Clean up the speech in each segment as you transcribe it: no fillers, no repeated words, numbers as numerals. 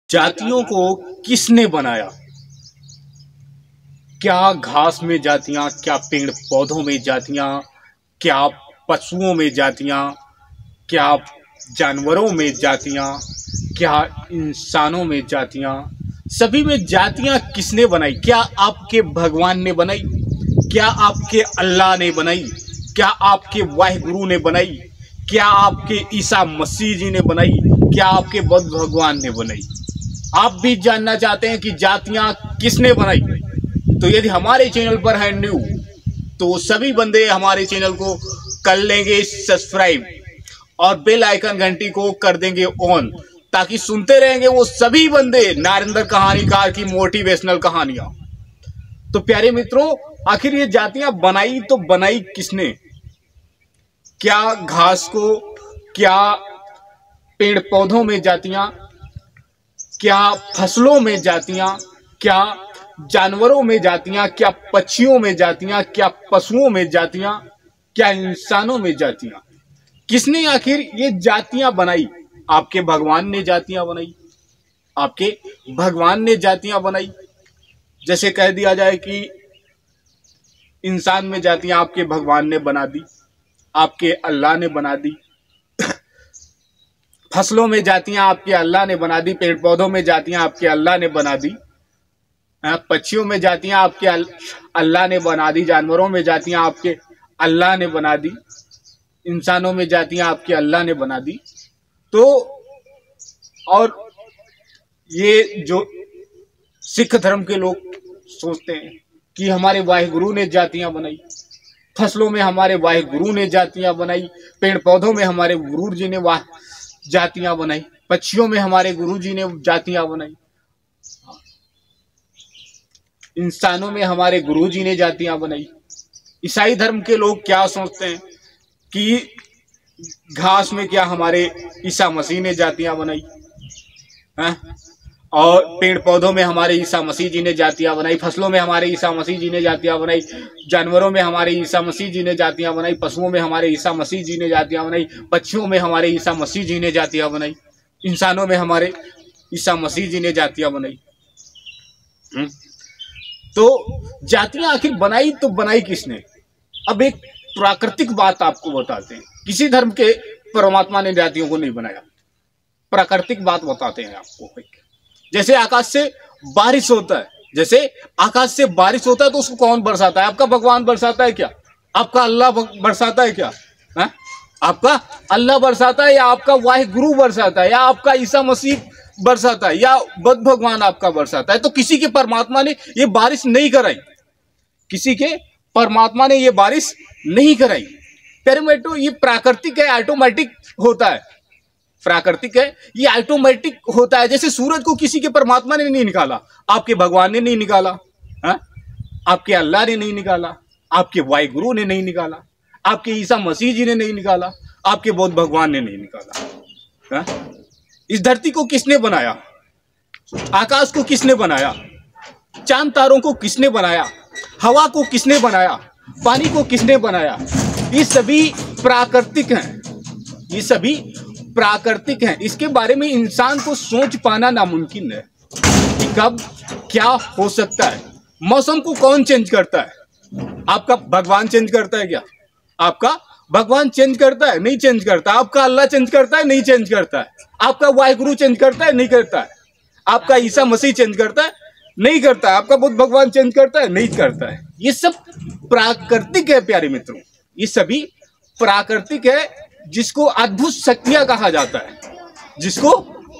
जातियों को किसने बनाया? क्या घास में जातियां, क्या पेड़ पौधों में जातियां, क्या पशुओं में जातियां, क्या जानवरों में जातियां, क्या इंसानों में जातियां, सभी में जातियां किसने बनाई? क्या आपके भगवान ने बनाई? क्या आपके अल्लाह ने बनाई? क्या आपके वाहिगुरु ने बनाई? क्या आपके ईसा मसीह जी ने बनाई? क्या आपके बुद्ध भगवान ने बनाई? आप भी जानना चाहते हैं कि जातियां किसने बनाई? तो यदि हमारे चैनल पर है न्यू, तो सभी बंदे हमारे चैनल को कर लेंगे सब्सक्राइब और बेल आइकन घंटी को कर देंगे ऑन, ताकि सुनते रहेंगे वो सभी बंदे नरेंद्र कहानीकार की मोटिवेशनल कहानियां। तो प्यारे मित्रों, आखिर ये जातियां बनाई तो बनाई किसने? क्या घास को, क्या पेड़ पौधों में जातियां, क्या फसलों में जातियां, क्या जानवरों में जातियां, क्या पक्षियों में जातियां, क्या पशुओं में जातियां, क्या इंसानों में जातियां? किसने आखिर ये जातियां बनाई? आपके भगवान ने जातियां बनाई। आपके भगवान ने जातियां बनाई। जैसे कह दिया जाए कि इंसान में जातियां आपके भगवान ने बना दी, आपके अल्लाह ने बना दी। फसलों में जातियां आपके अल्लाह ने बना दी, पेड़ पौधों में जातियां आपके अल्लाह ने बना दी, पक्षियों में जातियां आपके अल्लाह ने बना दी, जानवरों में जातियां आपके अल्लाह ने बना दी, इंसानों में जातियां आपके अल्लाह ने बना दी। तो और ये जो सिख धर्म के लोग सोचते हैं कि हमारे वाहिगुरु ने जातियां बनाई, फसलों में हमारे वाहिगुरु ने जातियां बनाई, पेड़ पौधों में हमारे गुरु जी ने जातियां बनाई, पक्षियों में हमारे गुरु जी ने जातियां बनाई, इंसानों में हमारे गुरु जी ने जातियां बनाई। ईसाई धर्म के लोग क्या सोचते हैं कि घास में क्या हमारे ईसा मसीह ने जातियां बनाई है, और पेड़ पौधों में हमारे ईसा मसीह जी ने जातियां बनाई, फसलों में हमारे ईसा मसीह जी ने जातियां बनाई, जानवरों में हमारे ईसा मसीह जी ने जातियां बनाई, पशुओं में हमारे ईसा मसीह जी ने जातियां बनाई, पक्षियों में हमारे ईसा मसीह जी ने जातियां बनाई, इंसानों में हमारे ईसा मसीह जी ने जातियां बनाई। तो जातियां आखिर बनाई तो बनाई किसने? अब एक प्राकृतिक बात आपको बताते हैं। किसी धर्म के परमात्मा ने जातियों को नहीं बनाया, प्राकृतिक बात बताते हैं आपको। जैसे आकाश से बारिश होता है, जैसे आकाश से बारिश होता है तो उसको कौन बरसाता है? आपका भगवान बरसाता है क्या? आपका अल्लाह बरसाता है क्या? है? आपका अल्लाह बरसाता है, या आपका वाहिगुरु बरसाता है, या आपका ईसा मसीह बरसाता है, या बुद्ध भगवान आपका बरसाता है? तो किसी के परमात्मा ने ये बारिश नहीं कराई, किसी के परमात्मा ने ये बारिश नहीं कराई। प्यारे, ये प्राकृतिक है, ऑटोमेटिक होता है। प्राकृतिक है, ये ऑटोमेटिक होता है। जैसे सूरज को किसी के परमात्मा ने नहीं निकाला, आपके भगवान ने नहीं निकाला, है? आपके अल्लाह ने नहीं निकाला, आपके वाहिगुरु ने नहीं निकाला, आपके ईसा मसीह जी ने नहीं निकाला, आपके बुद्ध भगवान ने नहीं निकाला। है? इस धरती को किसने बनाया? आकाश को किसने बनाया? चांद तारों को किसने बनाया? हवा को किसने बनाया? पानी को किसने बनाया? ये सभी प्राकृतिक हैं, ये सभी प्राकृतिक हैं। इसके बारे में इंसान को सोच पाना नामुमकिन है कि कब क्या हो सकता है। मौसम को कौन चेंज करता है? आपका भगवान चेंज करता है क्या? आपका भगवान चेंज करता है? नहीं चेंज करता। आपका अल्लाह चेंज करता है? नहीं चेंज करता है। आपका वाहिगुरु चेंज करता है? नहीं करता है। आपका ईसा मसीह चेंज करता है? नहीं करता है। आपका बुद्ध भगवान चेंज करता है? नहीं करता है। ये सब प्राकृतिक है प्यारे मित्रों, ये सभी प्राकृतिक है, जिसको अद्भुत शक्तियां कहा जाता है, जिसको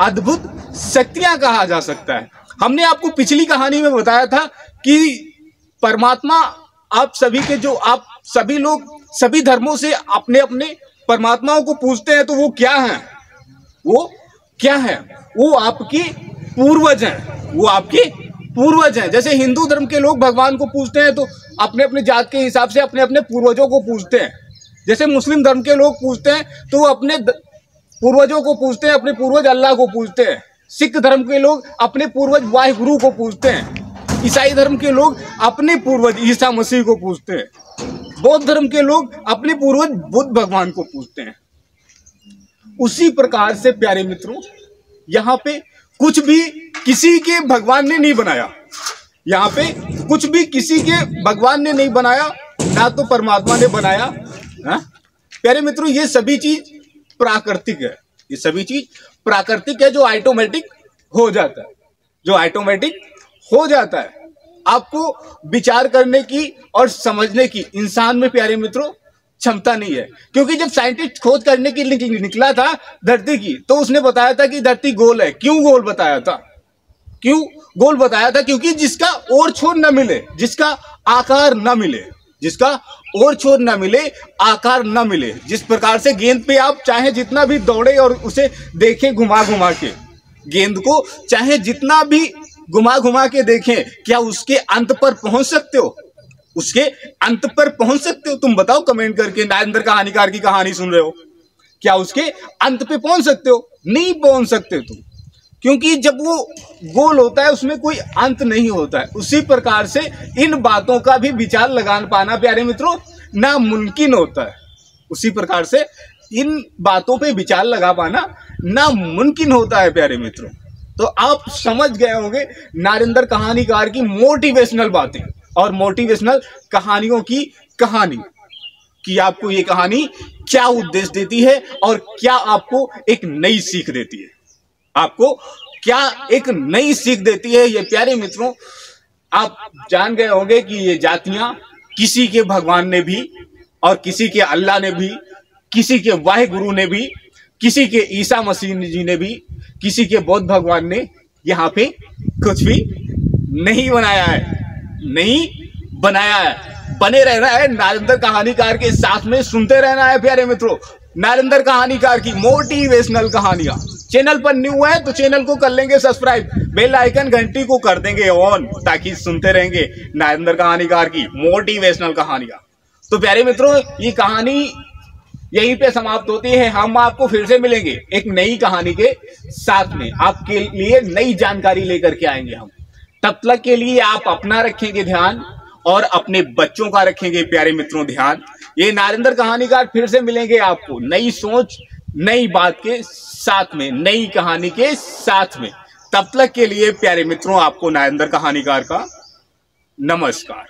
अद्भुत शक्तियां कहा जा सकता है। हमने आपको पिछली कहानी में बताया था कि परमात्मा आप सभी के, जो आप सभी लोग सभी धर्मों से अपने अपने परमात्माओं को पूजते हैं, तो वो क्या है? वो क्या है? वो आपके पूर्वज हैं, वो आपके पूर्वज हैं। जैसे हिंदू धर्म के लोग भगवान को पूजते हैं तो अपने अपने जात के हिसाब से अपने अपने पूर्वजों को पूजते हैं। जैसे मुस्लिम धर्म के लोग पूजते हैं तो वो अपने पूर्वजों को पूजते हैं, अपने पूर्वज अल्लाह को पूजते हैं। सिख धर्म के लोग अपने पूर्वज वाहिगुरु को पूजते हैं। ईसाई धर्म के लोग अपने पूर्वज ईसा मसीह को पूजते हैं। बौद्ध धर्म के लोग अपने पूर्वज बुद्ध भगवान को पूजते हैं। उसी प्रकार से प्यारे मित्रों, यहाँ पे कुछ भी किसी के भगवान ने नहीं बनाया। यहाँ पे कुछ भी किसी के भगवान ने नहीं बनाया, ना तो परमात्मा ने बनाया। प्यारे मित्रों, ये सभी चीज प्राकृतिक है। ये सभी चीज प्राकृतिक है, जो ऑटोमेटिक हो जाता है, जो ऑटोमेटिक हो जाता है। आपको विचार करने की और समझने की इंसान में प्यारे मित्रों क्षमता नहीं है। क्योंकि जब साइंटिस्ट खोज करने के लिए निकला था धरती की, तो उसने बताया था कि धरती गोल है। क्यों गोल बताया था? क्यों गोल बताया था? क्योंकि जिसका ओर छोर न मिले, जिसका आकार न मिले, जिसका ओर छोर न मिले, आकार न मिले। जिस प्रकार से गेंद पे आप चाहे जितना भी दौड़े और उसे देखें घुमा घुमा के, गेंद को चाहे जितना भी घुमा घुमा के देखें, क्या उसके अंत पर पहुंच सकते हो? उसके अंत पर पहुंच सकते हो? तुम बताओ कमेंट करके। नारेंद्र कहानीकार की कहानी सुन रहे हो, क्या उसके अंत पे पहुंच सकते हो? नहीं पहुंच सकते तुम, क्योंकि जब वो गोल होता है उसमें कोई अंत नहीं होता है। उसी प्रकार से इन बातों का भी विचार लगा पाना प्यारे मित्रों नामुमकिन होता है। उसी प्रकार से इन बातों पे विचार लगा पाना नामुमकिन होता है प्यारे मित्रों। तो आप समझ गए होंगे नारेंद्र कहानीकार की मोटिवेशनल बातें और मोटिवेशनल कहानियों की कहानी, कि आपको ये कहानी क्या उद्देश्य देती है और क्या आपको एक नई सीख देती है। आपको क्या एक नई सीख देती है, ये प्यारे मित्रों आप जान गए होंगे कि ये जातियां किसी के भगवान ने भी, और किसी के अल्लाह ने भी, किसी के वाहे गुरु ने भी, किसी के ईसा मसीह जी ने भी, किसी के बौद्ध भगवान ने यहाँ पे कुछ भी नहीं बनाया है, नहीं बनाया है। बने रहना है नारेंद्र कहानीकार के साथ में, सुनते रहना है प्यारे मित्रों नारेंद्र कहानीकार की मोटिवेशनल कहानियां। चैनल पर न्यू है तो चैनल को कर लेंगे सब्सक्राइब, बेल आइकन घंटी को कर देंगे ऑन, ताकि सुनते रहेंगे नारेंद्र कहानीकार की मोटिवेशनल कहानियां। तो प्यारे मित्रों ये कहानी यहीं पे समाप्त होती है। हम आपको फिर से मिलेंगे एक नई कहानी के साथ में, आपके लिए नई जानकारी लेकर के आएंगे हम। तब तक के लिए आप अपना रखेंगे ध्यान और अपने बच्चों का रखेंगे प्यारे मित्रों ध्यान। ये नारेंद्र कहानीकार फिर से मिलेंगे आपको नई सोच, नई बात के साथ में, नई कहानी के साथ में। तब तक के लिए प्यारे मित्रों आपको नारेंद्र कहानीकार का नमस्कार।